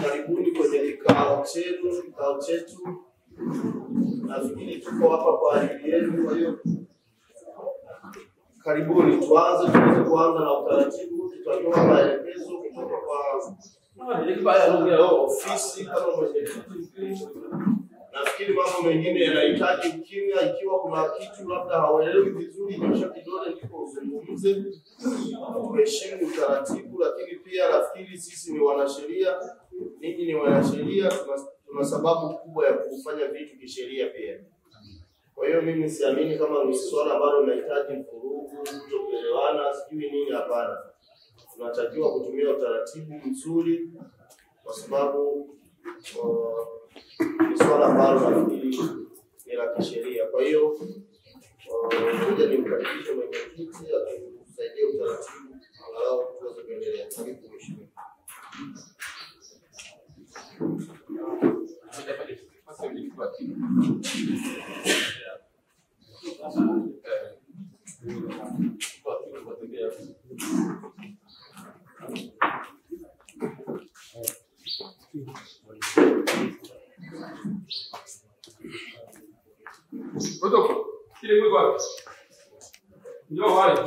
Karibuni kwenye kikao chetu. Nafikiri tuko hapa kwa ajili yenu, kwa hiyo karibuni tuweze kuanza na utaratibu. Tutatoa maelekezo kutoka kwa ofisi kama mwenyekiti. Nafikiri mambo mengine yanahitaji ukimya. Ikiwa kuna kitu labda hauelewi vizuri, nyosha kidole ndipo uzungumze. Tuheshimu utaratibu, lakini pia nafikiri sisi ni wanasheria, ninyi ni wanasheria, tuna sababu kubwa ya kufanya vitu kisheria pia. Kwa hiyo mimi siamini kama ni swala ambalo linahitaji vurugu, kutoelewana, sijui nini, hapana. Tunatakiwa kutumia utaratibu mzuri kwa sababu ni swala ambalo nafikiri ni la kisheria. Kwa hiyo ngoja nimkaribishe mwenyekiti atusaidie utaratibu angalau tuweze kuendelea. Karibu mheshimiwa. Rodolfo, kile mwiko wapi? Ndio wale.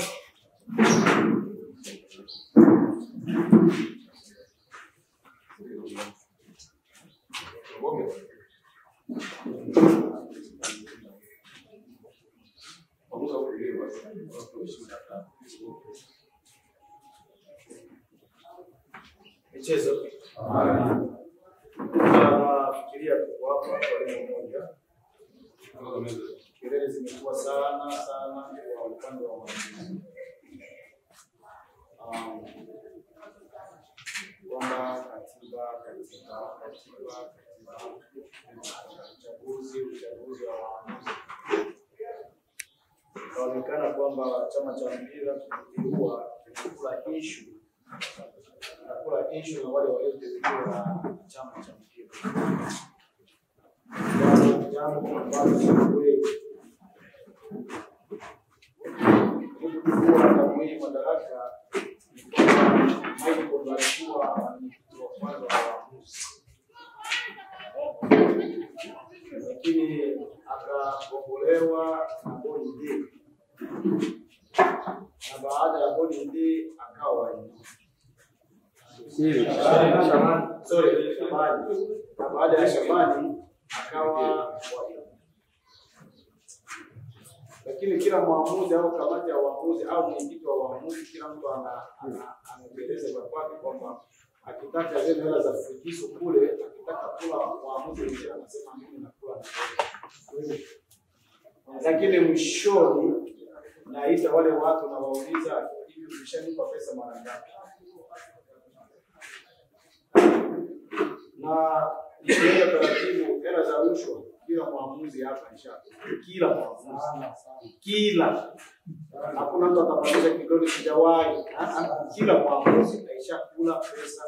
Michezo. Fikiria tuko hapa kwa lengo moja. Kelele zimekuwa sana kwa upande wa wanafunzi. Kwamba katiba uchaguzi wa waamuzi. Inaonekana kwamba chama cha mpira kimekuwa kula issue na wale walioteuliwa na chama cha mpira. Jambo ambalo si kweli. Kwa madaraka Michael alikuwa mtu wa kwanza wa waamuzi, lakini akakombolewa na bodi D, na baada ya bodi D akawa na baada ya Shabani akawa lakini kila mwamuzi au kamati ya waamuzi au mwenyekiti wa waamuzi, kila mtu anaeleza kwa kwake kwamba akitaka zile hela za fikiso kule, akitaka kula waamuzi wengine anasema mimi nakula na lakini mwishoni naita wale watu na wauliza, hivi umeshanipa pesa mara ngapi? Na ile taratibu hela za rushwa kila mwamuzi hapa kila hakuna mtu atapandisha kidole sijawahi. Kila mwamuzi aishakula pesa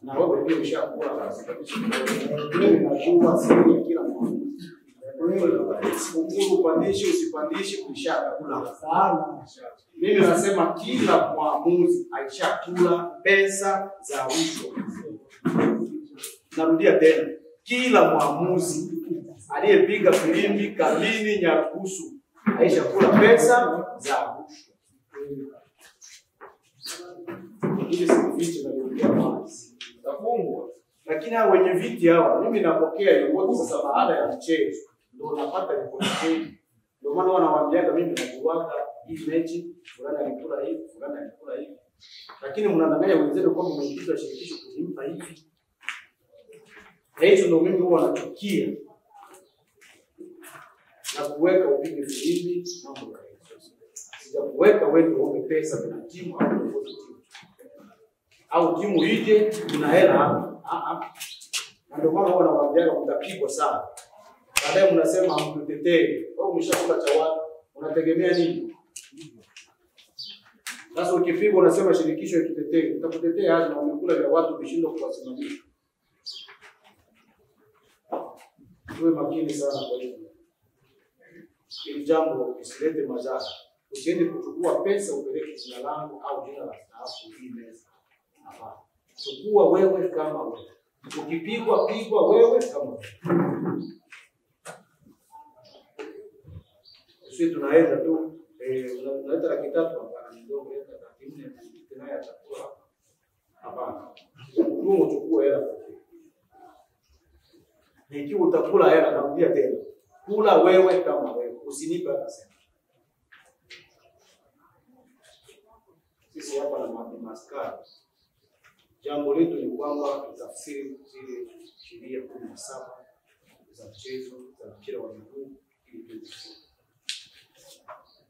na wewe ndio umeshakula basi kabisa. Mimi najua siri kila mwamuzi. Wewe upandishe usipandishe umeshakula sana. Mimi nasema kila mwamuzi aishakula pesa za rushwa. Narudia tena, kila mwamuzi aliyepiga filimbi Kalini Nyarugusu aishakula pesa za rushwa. Ile sifichi na ndio wazi tafungwa. Lakini hao wenye viti hawa mimi napokea yote sasa baada ya mchezo ndio napata ripoti. Ndio maana wanawaambia mimi najuaga hii mechi fulani alikula hivi, fulani alikula hivi. Lakini mnadanganya wenzenu kwamba mwenyekiti wa shirikisho kunimpa hivi. Hicho ndio mimi huwa nachukia. Na kuweka upige filimbi mambo ya hizo. Sija kuweka wewe uombe pesa na timu au timu ije kuna hela hapa. Na ndio maana huwa nawaambia mtapigwa sana. Baadaye mnasema hamtutetei. Wewe umeshakula cha watu, unategemea nini? Sasa ukipigwa unasema shirikisho ikitetei, utakutetea aje na umekula vya watu vishindo kuwasimamia? Tuwe makini sana kwa hilo. Ili jambo isilete madhara. Usiende kuchukua pesa upeleke jina langu au jina la staafu hii meza. Hapana. Chukua wewe kama wewe. Ukipigwa pigwa wewe kama wewe. Sisi tunaenda tu unaleta laki tatu hapana, ndio leta laki nne tena ya chakula. Hapana. Mungu chukua hela. Ikiwa utakula hela narudia tena. Kula wewe kama wewe. Usinipe hata sema. Sisi hapa na maskari. Jambo letu ni kwamba tafsiri zile sheria 17 za mchezo za mpira wa miguu ili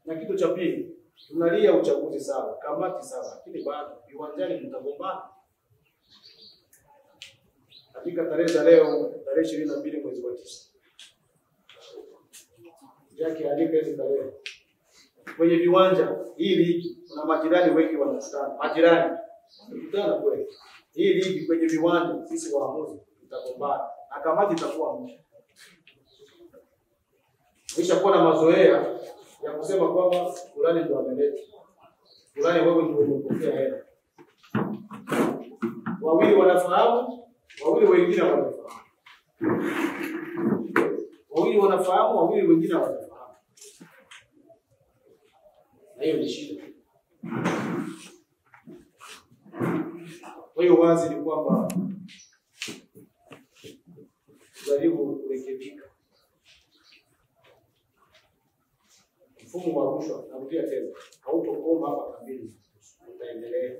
na kitu cha pili, tunalia uchaguzi sawa, kamati sawa, lakini bado viwanjani mtagombana. Katika tarehe za leo, tarehe 22 mwezi wa 9. Jackie andika hizo tarehe. Kwenye viwanja hii ligi kuna majirani wengi wanakutana. Majirani wanakutana kweli. Hii ligi kwenye viwanja sisi waamuzi tutagombana. Na kamati itakuwa mwisho. Kisha kuwa na mazoea ya kusema kwamba fulani ndio ameleta. Fulani wewe ndio umepokea hela. Wawili wanafahamu, wawili wengine hawafahamu. Wawili wanafahamu, wawili wengine hawafahamu. Na hiyo ni shida. Kwa hiyo wazi ni kwamba jaribu kurekebika. Mfumo wa rushwa, narudia tena, hautokoma hapa kamili, utaendelea.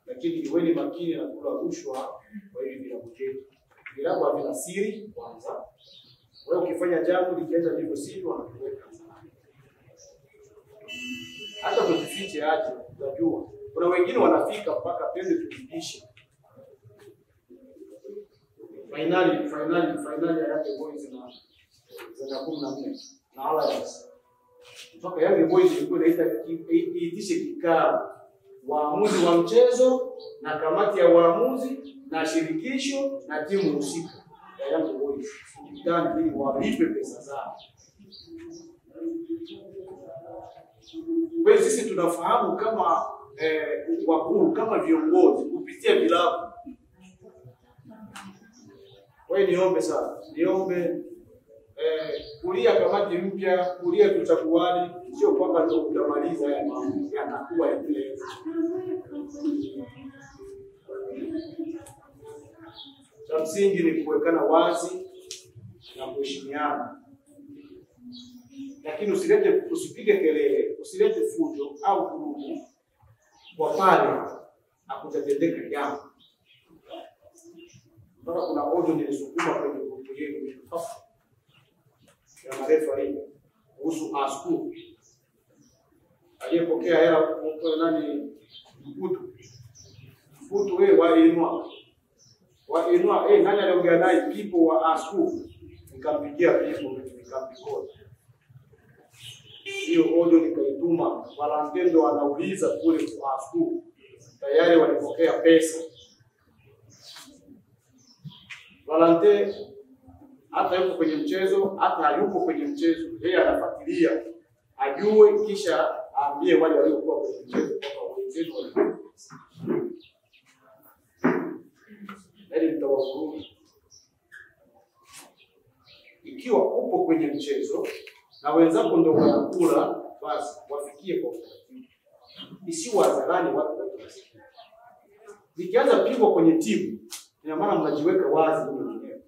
Lakini iweni makini na kula rushwa kwa hivi vilabu vyetu. Vilabu havina siri kwanza. Wewe ukifanya jambo likienda ndivyo sivyo wanakuweka. Hata kujifiche aje, unajua. Kuna wengine wanafika mpaka pende tukipishe. Finali ya Young Boys na 14 na Alliance. Mpaka Young Boys ilikuwa iitishe kikao. Waamuzi wa mchezo na kamati ya waamuzi na shirikisho na timu husika ya Young Boys. Kutana ili walipe pesa zao. Wewe sisi tunafahamu kama wakuu kama viongozi kupitia vilabu. Wewe niombe sana. Niombe kulia kamati mpya, kulia tuchaguani, sio kwamba ndio utamaliza haya mambo. Yanakuwa yaendelee. Cha msingi ni kuwekana wazi na kuheshimiana. Lakini usipige kelele, usilete fujo au vurugu kwa pale hakutatendeka jambo. Mpaka kuna audio nilisukuma kwenye grupu yetu ya marefa hii kuhusu ASCU. Aliyepokea hela kwa nani Mputu wewe wainua nani aliongea naye people wa ASCU, nikampigia people nikampigia hiyo audio nikaituma. Valentino anauliza kule kwa ASCU tayari walipokea pesa. Valentino hata yuko kwenye mchezo, hata hayuko kwenye mchezo, yeye anafuatilia ajue, kisha aambie wale waliokuwa kwenye mchezo kwamba wenzetu walipokea pesa. Hadi mtawafurumu. Ikiwa upo kwenye mchezo na wenzako ndio wanakula, basi wafikie kwa utaratibu. Isiwe hadharani watu wasikie. Nikianza pigwa kwenye timu, ina maana mnajiweka wazi wenyewe.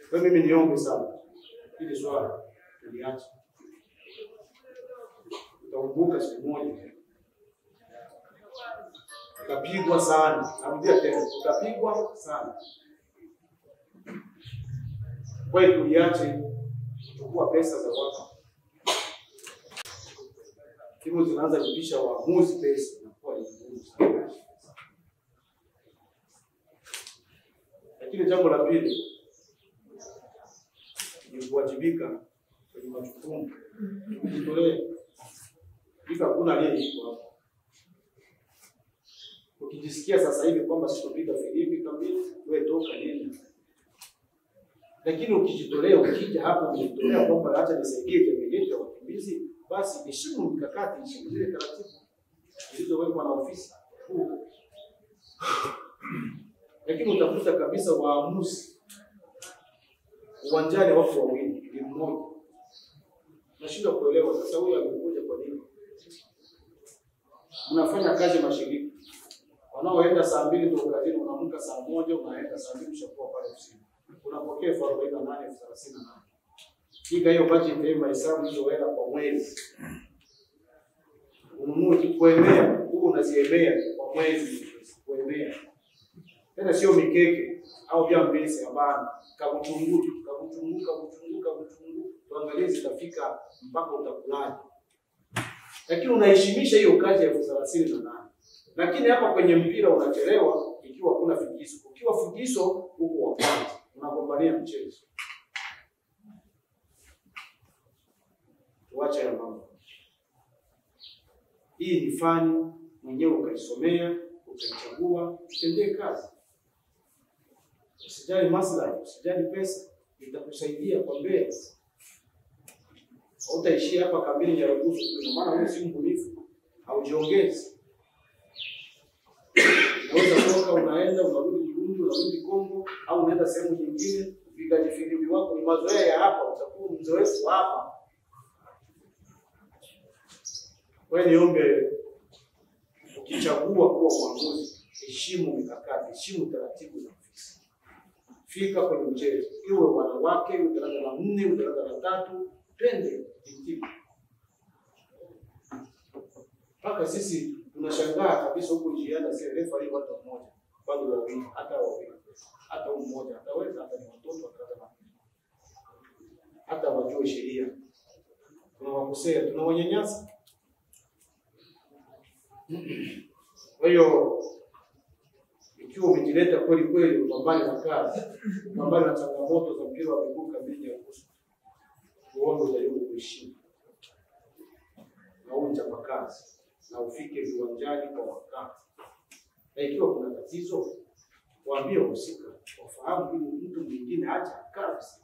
Kwa mimi niombe sana ili swala tuliache. Utakumbuka siku moja utapigwa sana. Narudia tena, utapigwa sana. Kwa hiyo tuliache kuchukua pesa za watu. Timu zinaanza kulisha waamuzi pesa na kwa ngumu sana. Lakini jambo la pili ni kuwajibika kwenye majukumu. Tujitolee. Hivi hakuna aliyeshikwa hapo. Ukijisikia sasa hivi kwamba sitopita filimbi kamili, wewe toka nini? Lakini ukijitolea, ukija hapo ukijitolea kwamba acha nisaidie jamii yetu ya wakimbizi, basi heshimu mikakati, heshimu zile taratibu zilizowekwa na ofisi kuu. Lakini utakuta kabisa waamuzi uwanjani wako wawili, ni mmoja. Nashindwa kuelewa sasa huyu amekuja kwa nini? Mnafanya kazi mashirika. Wanaoenda saa 2 ndio kazini, unaamka saa 1, unaenda saa 2 ushakuwa pale ofisini. Unapokea 48,038. Piga hiyo budget ndio mahesabu hizo hela kwa mwezi. Ununue kuemea, huko unaziemea kwa mwezi kuemea. Tena sio mikeke au vya mbese hapana. Kabuchungu. Tuangalie zitafika mpaka utakulani. Lakini unaheshimisha hiyo kazi ya 38. Lakini hapa kwenye mpira unachelewa ikiwa kuna figiso. Ukiwa figiso huko wa kwanza unagombania mchezo. Tuache ya mambo. Hii ni fani mwenyewe ukaisomea, ukaichagua, utendee kazi. Usijali maslahi, usijali pesa, itakusaidia kwa mbele. Utaishia hapa kabili ya ruhusa tu, maana wewe si mbunifu, haujiongezi. Unaweza toka unaenda unarudi Burundi, unarudi Kongo au unaenda sehemu nyingine, upigaji filimbi wako ni mazoea ya hapa, utakuwa mzoefu hapa. Wewe niombe ukichagua kuwa mwamuzi, heshimu mikakati, heshimu taratibu za ofisi. Fika kwenye mchezo, iwe wanawake, iwe daraja la 4, iwe daraja la 3, twende timu. Mpaka sisi tunashangaa kabisa huko njiani, si refa ni watu mmoja, bado wawili, hata mmoja ataweza, hata ni watoto watazama. Hata wajue sheria. Tunawakosea, tunawanyanyasa. Kwa hiyo ikiwa umejileta kweli kweli upambane na kazi, upambane na changamoto za mpira wa miguu kabla ya kuhusu, uombe ujaribu kuishi na uchapa kazi na ufike viwanjani kwa wakati. Na ikiwa kuna tatizo, waambie wahusika, wafahamu ili mtu mwingine acha kazi.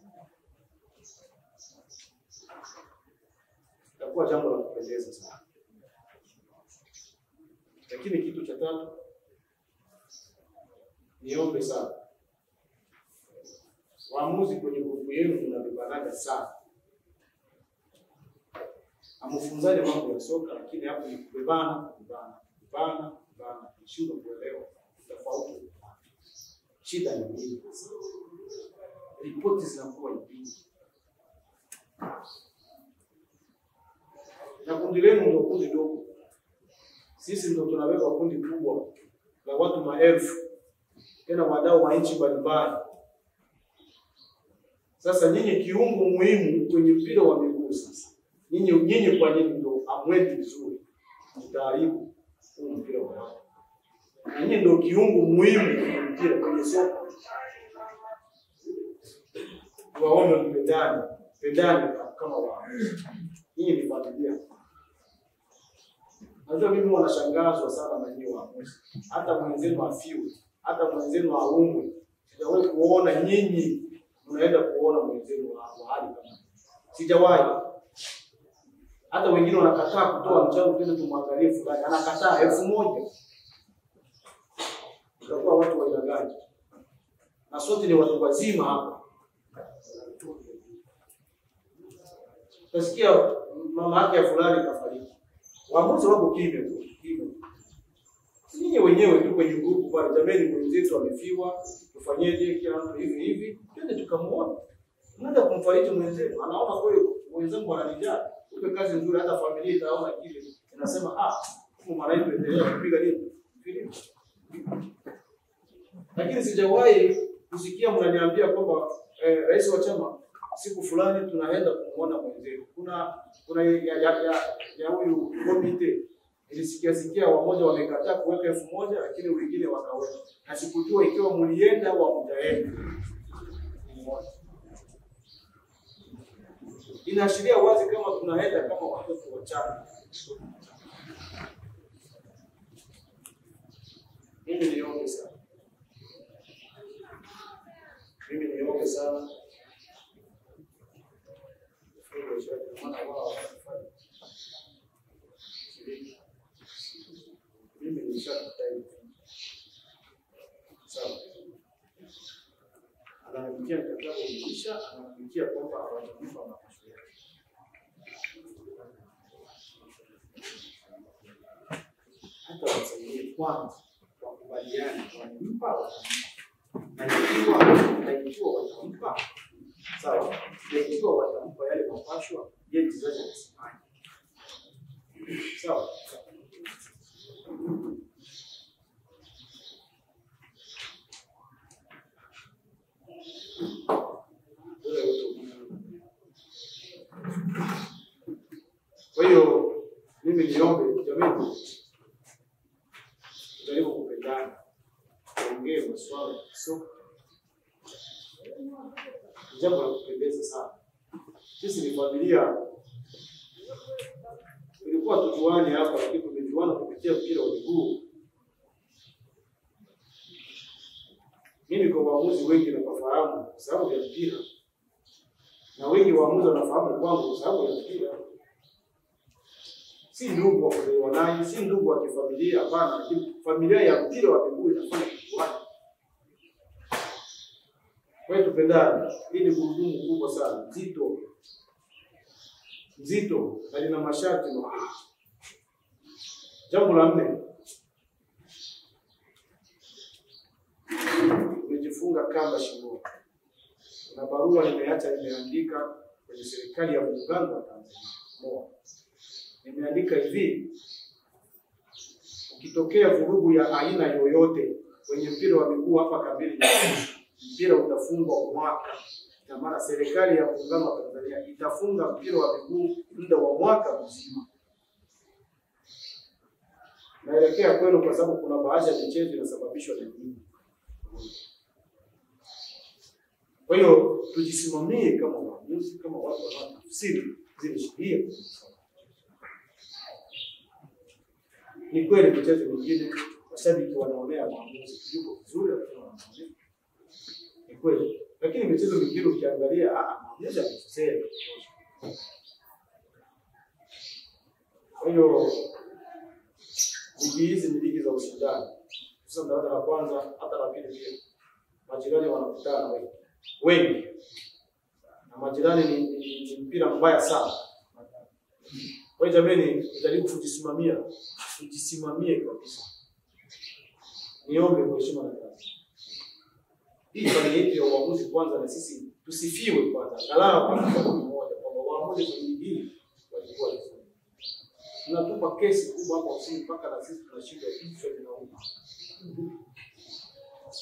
Itakuwa jambo la kupendeza sana. Lakini kitu cha tatu, niombe sana. Waamuzi kwenye grupu yenu mnabebanaga sana. Amufunzane mambo ya soka, lakini hapo ni kubebana. Shida kuelewa tofauti. Shida ni nini? Ripoti zinakuwa nyingi. Na kundi lenu ndio kundi dogo. Sisi ndio tunabeba kundi kubwa la watu maelfu. Tena wadau wa nchi mbalimbali. Sasa nyinyi kiungo muhimu kwenye mpira wa miguu sasa. Nyinyi kwa nini ndio amwendi vizuri? Mtaharibu huu mpira wa watu. Nyinyi ndio kiungo muhimu kwenye mpira kwenye soka. Waombe mpendane kama waamuzi. Nyinyi ni familia. Najua mimi wanashangazwa sana na nyinyi waamuzi. Hata mwenzenu afiwe, hata mwenzenu aumwe. Sijawahi kuona nyinyi mnaenda kuona mwenzenu wa hali kama. Sijawahi. Hata wengine wanakataa kutoa mchango tena tumwangalie fulani. Anakataa 1000. Tutakuwa watu wa aina gani? Na sote ni watu wazima hapa. Tasikia mama yake ya fulani kafariki. Waamuzi wako kimya tu. Nyinyi wenyewe tu kwenye grupu pale, jamani mwenzetu amefiwa, tufanyeje kila mtu hivi, twende tukamuone. Unaenda kumfariji mwenzetu, anaona kweli wenzangu wananijali. Upe kazi nzuri, hata familia itaona kile. Inasema huyu mwanaitu endelea kupiga nini? Filimbi. Lakini sijawahi kusikia mnaniambia kwamba rais wa chama siku fulani tunaenda kumuona mwenzetu. Kuna ya huyu komite nilisikia wamoja wamekataa kuweka 1000 lakini wengine wakaweka. Na sikujua ikiwa mlienda au hamjaenda. Inaashiria wazi kama tunaenda kama watoto wachanga. Mimi niombe sana. hata wasaidie kwanza wakubaliane wanampa na ikiwa watampa sawa, na ikiwa watampa yale mapashwa yeye kizazi anasemaje, sawa. Kwa hiyo mimi niombe jamii tujaribu kupendana, tuongee masuala ya soka, jambo la kupendeza sana. Sisi ni familia, tulikuwa tujuane hapa, lakini tumejuana kupitia mpira wa miguu. Mimi kwa waamuzi wengi nafahamu kwa sababu ya mpira, na wengi waamuzi wanafahamu kwangu kwa sababu ya mpira. Si ndugu wa kuzaliwa naye, si ndugu wa kifamilia, hapana, lakini familia ya mpira wa miguu inafanya kujuana. Kwa hiyo tupendane. Hii ni gurudumu kubwa sana, nzito na lina masharti makubwa. Jambo la 4, nimejifunga kamba shingoni. Na barua nimeandika kwenye serikali ya Muungano wa Tanzania. Nimeandika hivi: ukitokea vurugu ya aina yoyote kwenye mpira wa miguu hapa kambini, mpira utafungwa mwaka. Na maana serikali ya Muungano wa Tanzania itafunga mpira wa miguu muda wa mwaka mzima. Naelekea kwenu kwa sababu kuna baadhi ya michezo inasababishwa na nini. Kwa hiyo tujisimamie kama waamuzi, kama watu wanaotafsiri zile sheria. Ni kweli michezo mingine washabiki wanaonea maamuzi yuko vizuri, lakini wanaonea. Ni kweli. Lakini michezo mingine ukiangalia maamuzi yanachezea. Kwa hiyo ligi hizi ni ligi za ushindani. Sasa daraja la kwanza hata la pili pia majirani wanakutana wengi. Na majirani ni mpira mbaya sana. Kwa hiyo jamani, tujaribu tujisimamie kabisa. Niombe kwa heshima na kazi. Hii familia yetu ya uamuzi kwanza, na sisi tusifiwe kwanza. Angalau kwa mmoja kwamba waamuzi kwenye hili walikuwa vizuri. Tunatupa kesi kubwa hapa ofisini mpaka na sisi tunashinda kichwa kinauma.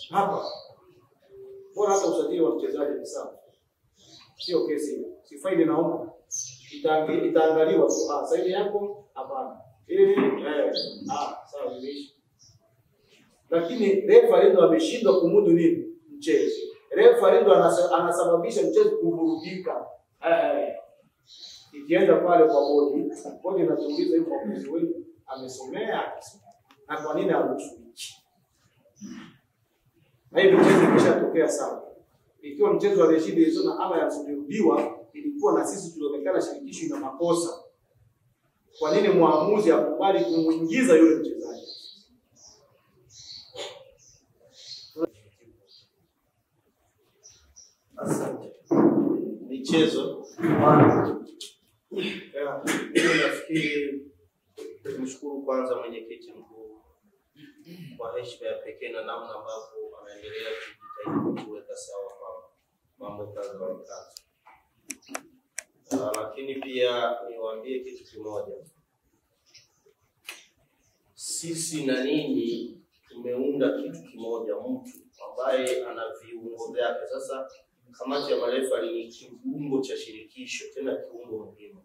Hapa bora hata usajili wa mchezaji ni sawa. Sio kesi hiyo. Si faili naomba. Itaangaliwa tu, saini yako hapana. Sawa nimeisha. Lakini refa ndio ameshindwa kumudu nini? Mchezo. Refa ndio anasababisha mchezo kuvurugika. Ikienda pale kwa bodi inatuuliza hiyo mwamuzi wewe amesomea na kwa nini haruhusu hiki. Na hiyo mchezo imeshatokea sana. Ikiwa mchezo wa Rashid Izona ama yasudiwa, ilikuwa na sisi tulionekana shirikisho ina makosa. Kwa nini mwamuzi akubali kumuingiza yule mchezaji? Asante. Michezo. Nafikiri tumshukuru kwanza mwenyekiti mkuu kwa heshima ya pekee na namna ambavyo anaendelea kujitahidi kuweka sawa kwa mambo kadha wa kadha. Lakini pia niwaambie kitu kimoja. Sisi na ninyi tumeunda kitu kimoja, mtu ambaye ana viungo vyake. Sasa kamati ya marefa ni kiungo cha shirikisho, tena kiungo muhimu.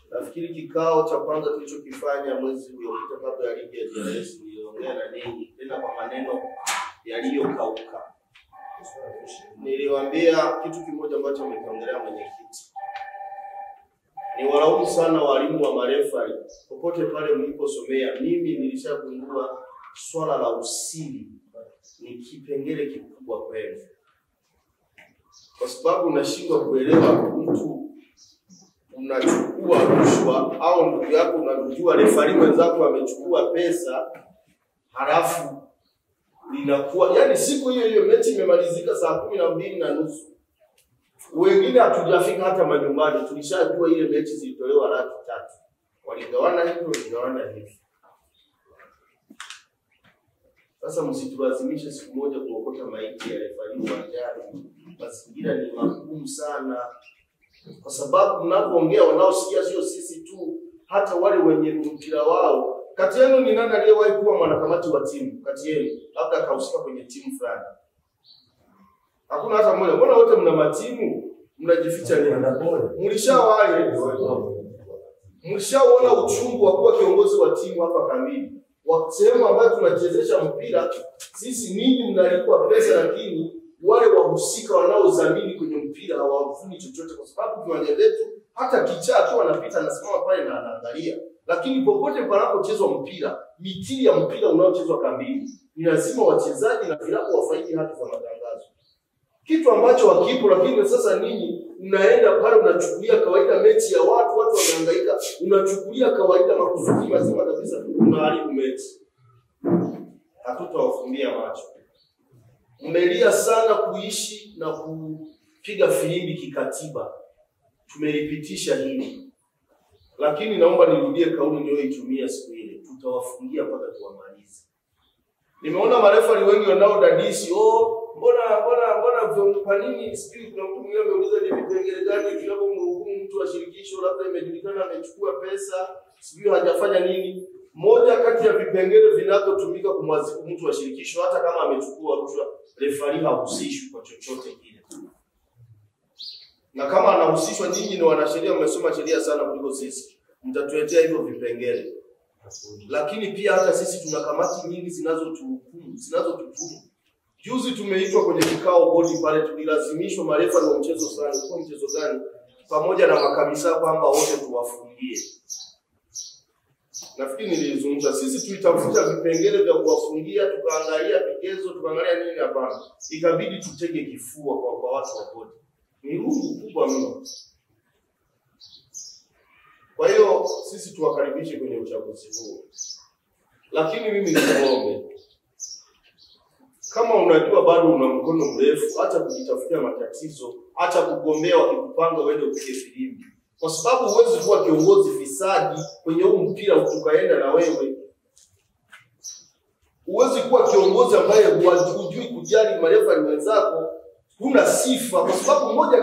Nafikiri kikao cha kwanza tulichokifanya mwezi uliopita kabla ya ligi ya JS niliongea na ninyi tena kwa maneno yaliyokauka. Niliwaambia kitu kimoja ambacho ameongelea mwenyekiti. Ni walaumu sana walimu wa marefa popote pale mliposomea. Mimi nilishagundua swala la usiri ni kipengele kikubwa kwenu. Kwa sababu unashindwa kuelewa mtu unachukua rushwa au ndugu yako unajua refari wenzako amechukua pesa halafu linakuwa yani siku hiyo mechi imemalizika saa 12:30. Wengine hatujafika hata majumbani tulishajua ile mechi zilitolewa 3,000. waligawana hivi. Sasa msitulazimishe siku moja kuokota maiti ya refari uwanjani. Mazingira ni magumu sana, kwa sababu mnapoongea wanaosikia sio sisi tu, hata wale wenye mpira wao. Kati yenu ni nani aliyewahi kuwa mwanakamati wa timu? Kati yenu labda akahusika kwenye timu fulani. Hakuna hata mmoja. Mbona wote mna matimu? Mnajificha nini? Mlishaona uchungu wa kuwa kiongozi wa timu hapa kamili. Wa sehemu ambayo tunachezesha mpira, sisi ninyi mnalipwa pesa, lakini wale wahusika wanaodhamini kwenye mpira hawavuni chochote, kwa sababu viwanja vyetu hata kichaa tu anapita anasimama pale na anaangalia. Lakini popote panapochezwa mpira, mitili ya mpira unaochezwa kambini, ni lazima wachezaji na vilabu wafaidi haki za matangazo. Kitu ambacho hakipo, lakini sasa ninyi unaenda pale unachukulia kawaida mechi ya watu wanahangaika, unachukulia kawaida makusudi mazima kabisa, unaharibu mechi. Hatutawafumbia macho. Mmelia sana kuishi na kupiga filimbi kikatiba. Tumelipitisha hili. Lakini naomba nirudie kauli niliyoitumia siku ile. Tutawafungia mpaka tuwamalize. Nimeona marefari wengi wanaodadisi, mbona kwa nini sijui kuna mtu mwingine ameuliza ni vipengele gani kilabu mhukumu mtu wa shirikisho labda imejulikana amechukua pesa, sijui hajafanya nini. Moja kati ya vipengele vinavyotumika kumwadhibu mtu wa shirikisho hata kama amechukua rushwa, refari hahusishwi kwa chochote kile. Na kama anahusishwa, nyinyi ni wanasheria, mmesoma sheria sana kuliko sisi, mtatuletea hivyo vipengele. Lakini pia hata sisi tuna kamati nyingi zinazotuhukumu. Juzi tumeitwa kwenye kikao bodi pale, tulilazimishwa marefa wa mchezo fulani, kwa mchezo gani, pamoja na makamisa kwamba wote tuwafungie. Nafikiri nilizungumza, sisi tulitafuta vipengele vya kuwafungia, tukaangalia vigezo, tukaangalia nini, hapana. Ikabidi tutege kifua kwa watu wa bodi. Ni rungu kubwa mno. Kwa hiyo sisi tuwakaribishe kwenye uchaguzi huu. Lakini mimi niombe, kama unajua bado una mkono mrefu, acha kujitafutia matatizo, acha kugombea wakikupanga uende upige filimbi. Kwa sababu huwezi kuwa kiongozi fisadi kwenye huu mpira ukaenda na wewe. Huwezi kuwa kiongozi ambaye hujui kujali marefa ni wenzako, huna sifa, kwa sababu moja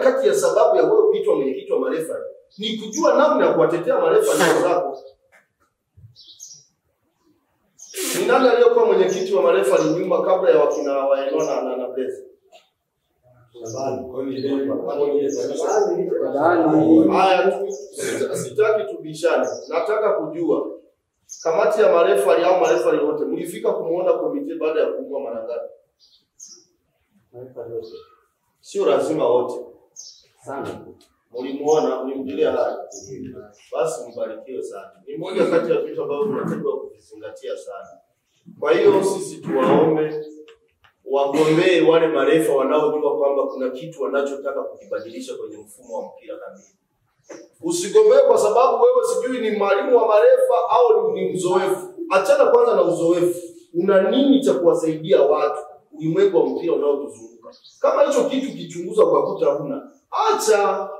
kati ya sababu ya wewe kuitwa mwenyekiti wa marefa ni kujua namna ya kuwatetea marefa ni wenzako. Ni nani aliyekuwa mwenyekiti wa marefa ni nyuma kabla ya wakina Waenona na Blaze? Haya, sitaki tubishane. Nataka kujua kamati ya marefa au marefa wote mlifika kumuona komite baada ya kuungwa mara ngapi? Sio lazima wote. Sana. Mlimuona, mlimjulia hali. Basi mbarikiwe sana. Ni moja kati ya vitu ambavyo tunatakiwa kuvizingatia sana. Kwa hiyo sisi tuwaombe wagombee wale marefa wanaojua kwamba kuna kitu wanachotaka kukibadilisha kwenye mfumo wa mpira kamili. Usigombee kwa sababu wewe sijui ni mwalimu wa marefa au ni mzoefu. Achana kwanza na uzoefu. Una nini cha kuwasaidia watu ulimwengu wa mpira unaotuzunguka? Kama hicho kitu kichunguza kwa kuta huna, acha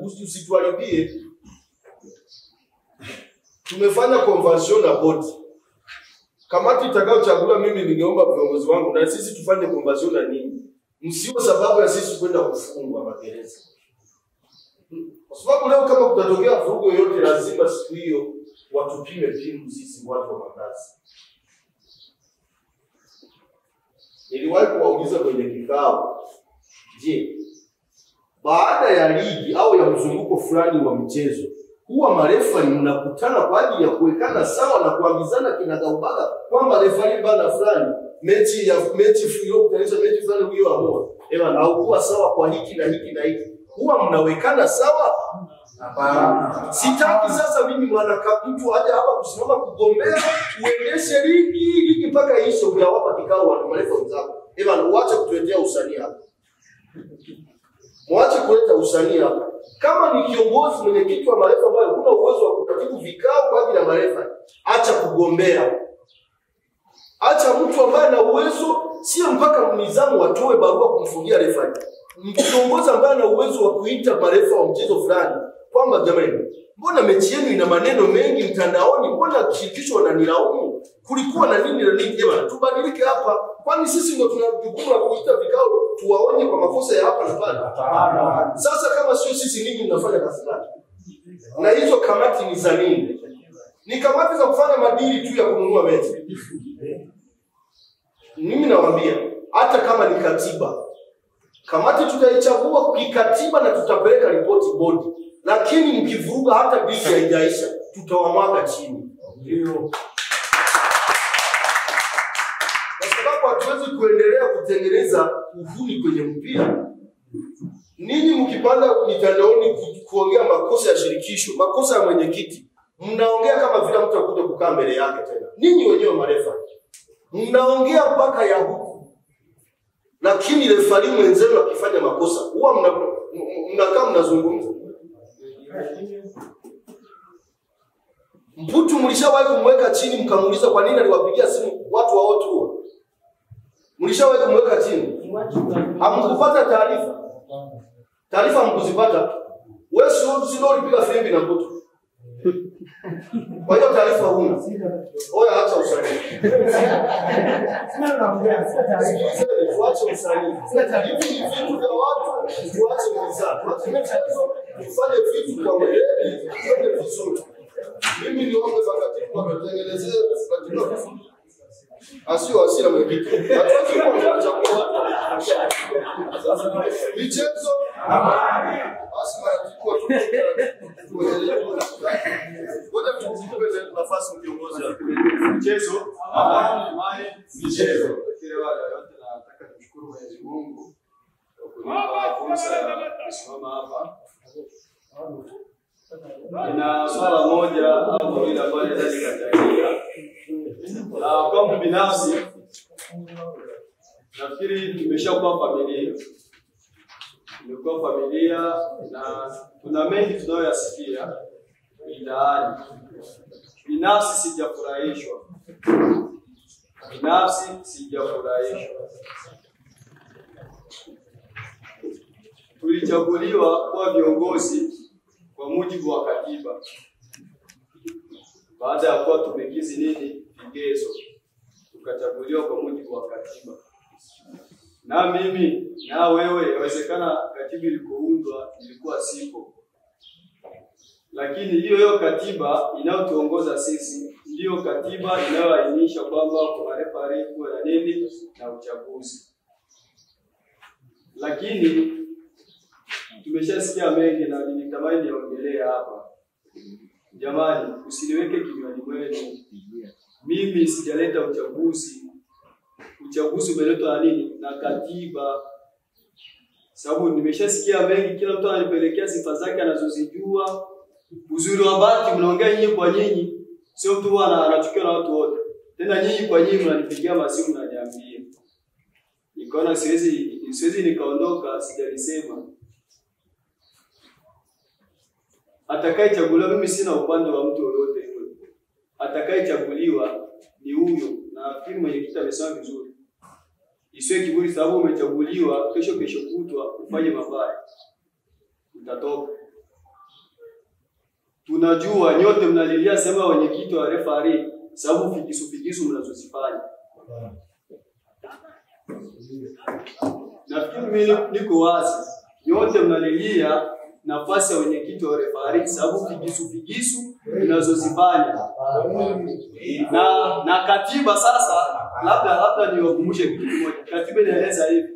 usituharibie. Tumefanya convention na bodi. Kamati itakayochagua mimi ningeomba viongozi wangu na sisi tufanye convention na nini. Msio sababu ya sisi kwenda kufungwa magereza. Kwa sababu leo kama kutatokea vurugo yote lazima siku hiyo watupime pingu sisi watu wa makazi. Niliwahi kuwauliza kwenye kikao, je, baada ya ligi au ya mzunguko fulani wa mchezo, huwa marefa mnakutana kwa ajili ya kuwekana sawa na kuambizana kinagaubaga kwamba refari bana fulani mechi fulani kutanisha mechi fulani huyo amua na huwa sawa kwa hiki na hiki na hiki, huwa mnawekana sawa? Hapana. Sitaki sasa mimi mtu aje hapa kusimama kugombea uendeshe ligi mpaka ishe ujawapa kikao watu marefa wenzako. Uache kutuletea usanii hapa. Mwache kuleta usanii hapa. Kama ni kiongozi mwenyekiti wa marefa ambaye huna uwezo wa kuratibu vikao kwa ajili ya marefa, acha kugombea. Acha mtu ambaye ana uwezo, sio mpaka mnizamu watoe barua kumfungia refa. Kiongozi ambaye ana uwezo wa kuita marefa wa mchezo fulani, kwamba jamani, mbona mechi yenu ina maneno mengi mtandaoni, mbona shirikisho wananilaumu, kulikuwa na nini na nini? Jamani, tubadilike hapa. Kwani sisi ndio tuna jukumu la kuita vikao tuwaonye kwa makosa ya hapa na pale? Sasa kama sio sisi, nini mnafanya kazi gani? Na hizo kamati ni za nini? Ni kamati za kufanya madili tu ya kununua mechi. Mimi nawaambia, hata kama ni katiba, kamati tutaichagua kikatiba na tutapeleka ripoti bodi. Lakini mkivuruga hata bili haijaisha, tutawamwaga chini. Ndio. Kwa sababu hatuwezi kuendelea kutengeneza uhuni kwenye mpira. Ninyi mkipanda mitandaoni kuongea makosa ya shirikisho, makosa ya mwenyekiti, mnaongea kama vile mtu akuja kukaa mbele yake tena. Ninyi wenyewe marefa mnaongea mpaka ya huku. Lakini refari mwenzenu akifanya makosa, huwa mnakaa mnazungumza. Mputu mlishawahi kumweka chini mkamuuliza kwa nini aliwapigia simu watu wa watu? Mlishawahi kumweka chini? Hamkupata taarifa. Taarifa hamkuzipata. Wewe sio ulipiga filimbi na Mputu. Kwa hiyo taarifa huna. Oya, acha usanii. Sina naongea, sina taarifa. Tuache usanii. Sina taarifa, ni vitu vya watu, tuache mizaa. Tuache mchezo, tufanye vitu kwa weledi, tuende vizuri. Mimi niombe wakati wametengenezea katika vizuri. Asio asira mwenyekiti. Hatuwezi kuacha kwa michezo. Amani. Basi mara tuendelee ngoja tuchukue nafasi kiongozi wa michezo. Amani, michezo. Kile wale wote nataka kushukuru Mwenyezi Mungu kwa kunipa fursa ya kusimama hapa. Nina swala moja au mawili ambayo naweza nikachangia. Kwangu binafsi nafikiri tumeshakuwa familia. Tumekuwa familia na tuna mengi tunayoyasikia mitaani. Binafsi sijafurahishwa. Tulichaguliwa kuwa viongozi kwa mujibu wa katiba. Baada ya kuwa tumekizi vigezo, tukachaguliwa kwa mujibu wa katiba. Na mimi na wewe, inawezekana katiba ilikoundwa ilikuwa sipo. Lakini hiyo katiba inayotuongoza sisi ndio katiba inayoainisha kwamba kuna referee kuwe na nini na uchaguzi. Lakini tumeshasikia mengi na nilitamani niongelee hapa. Jamani, usiniweke kinywani mwenu. Mimi sijaleta uchaguzi. Uchaguzi umeletwa na nini? Na katiba. Sababu nimeshasikia mengi, kila mtu ananipelekea sifa zake anazozijua. Uzuri wa bahati mnaongea nyinyi kwa nyinyi, sio mtu anachukia na watu wote. Tena nyinyi kwa nyinyi mnanipigia masimu na niambie. Nikaona siwezi nikaondoka sijalisema. Atakayechaguliwa, mimi sina upande wa mtu yoyote yule. Atakayechaguliwa ni huyo, na nafikiri mwenyekiti amesema vizuri. Isiwe kiburi sababu umechaguliwa kesho kutwa ufanye mabaya. Utatoka. Tunajua nyote mnalilia sema mwenyekiti wa referee sababu figisu mnazozifanya. Nafikiri mimi niko wazi. Nyote mnalilia nafasi ya mwenyekiti wa referee sababu figisu mnazozifanya. Na katiba sasa labda niwakumbushe kitu kimoja. Katiba inaeleza hivi.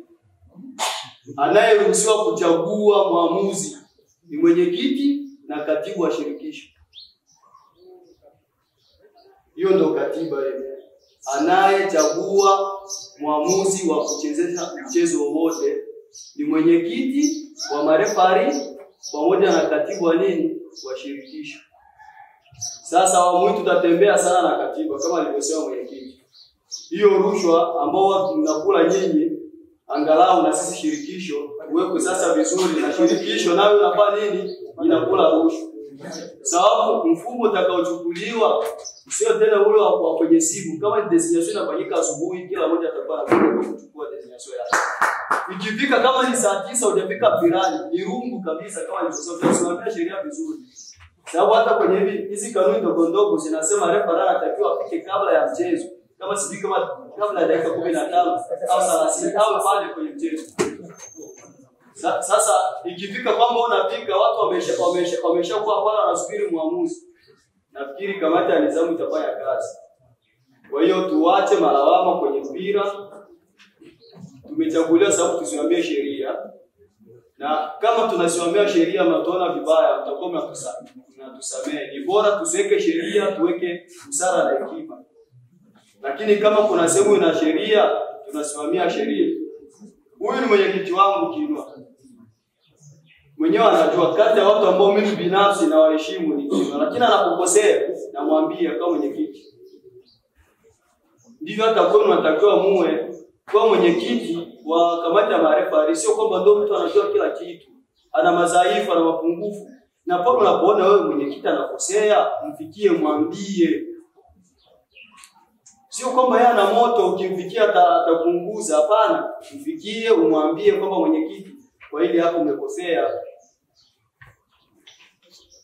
Anayeruhusiwa kuchagua muamuzi ni mwenyekiti na katibu wa shirikisho. Hiyo ndio katiba ile. Anayechagua muamuzi wa kuchezesha mchezo wowote ni mwenyekiti wa marefari pamoja na katibu wa wa shirikisho. Sasa awamu tutatembea sana na katiba kama alivyosema mwenyekiti. Hiyo rushwa ambao mnakula nyinyi angalau na sisi shirikisho uwekwe sasa vizuri, na shirikisho nayo inafanya inakula rushwa. Sababu mfumo utakaochukuliwa Sio tena ule wa kwenye simu. Kama designation inafanyika asubuhi, kila mmoja atakuwa anakwenda kuchukua designation yake. Ikifika kama ni saa 9 hujafika pirani, ni rungu kabisa kama nilivyosema, tunasimamia sheria vizuri. Sababu hata kwenye hizi kanuni ndogo ndogo zinasema refa anatakiwa afike kabla ya mchezo. Kama sivyo kama kabla ya dakika 15 au 30 au pale kwenye mchezo. Sasa ikifika kwamba unafika watu wameshakuwa pale wanasubiri muamuzi. Nafikiri kamati ya nidhamu itafanya kazi. Kwa hiyo tuache malawama kwenye mpira. Tumechaguliwa sababu tusimamie sheria. Na kama tunasimamia sheria mnatuona vibaya, mtakuwa mnatusamehe. Ni bora tusiweke sheria, tuweke busara na hekima. Lakini kama kuna sehemu ina sheria, tunasimamia sheria. Huyu ni mwenyekiti wangu Kinwa. Mwenyewe anajua kati ya watu ambao mimi binafsi na waheshimu ni Kinwa, lakini anapokosea namwambia kama mwenyekiti. Ndivyo hata kwa mnatakiwa muwe kwa mwenyekiti wa kamati ya marefa, sio kwamba ndio mtu anajua kila kitu. Ana madhaifu, ana mapungufu. Na pale unapoona wewe mwenyekiti anakosea, mfikie mwambie. Sio kwamba yeye ana moto ukimfikia atapunguza, hapana. Mfikie umwambie kwamba mwenyekiti, kwa hili hapo umekosea.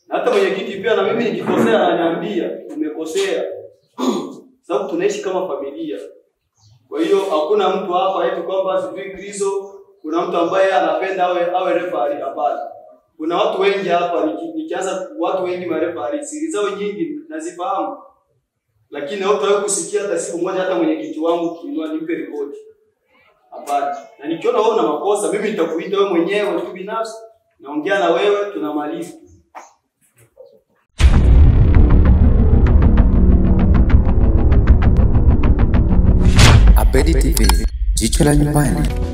Na hata mwenyekiti pia na mimi nikikosea ananiambia umekosea. Sababu tunaishi kama familia. Kwa hiyo hakuna mtu hapa eti kwamba sivyo Kristo, kuna mtu ambaye anapenda awe referee, hapana. Kuna watu wengi hapa nikianza watu wengi mareferee, siri zao nyingi nazifahamu. Lakini hawataweza kusikia hata siku moja hata mwenyekiti wangu Kinwa nimpe ripoti. Hapana. Na nikiona wewe una makosa, mimi nitakuita wewe mwenyewe tu binafsi, naongea na wewe, tunamaliza. Abedi TV, jicho la nyumbani.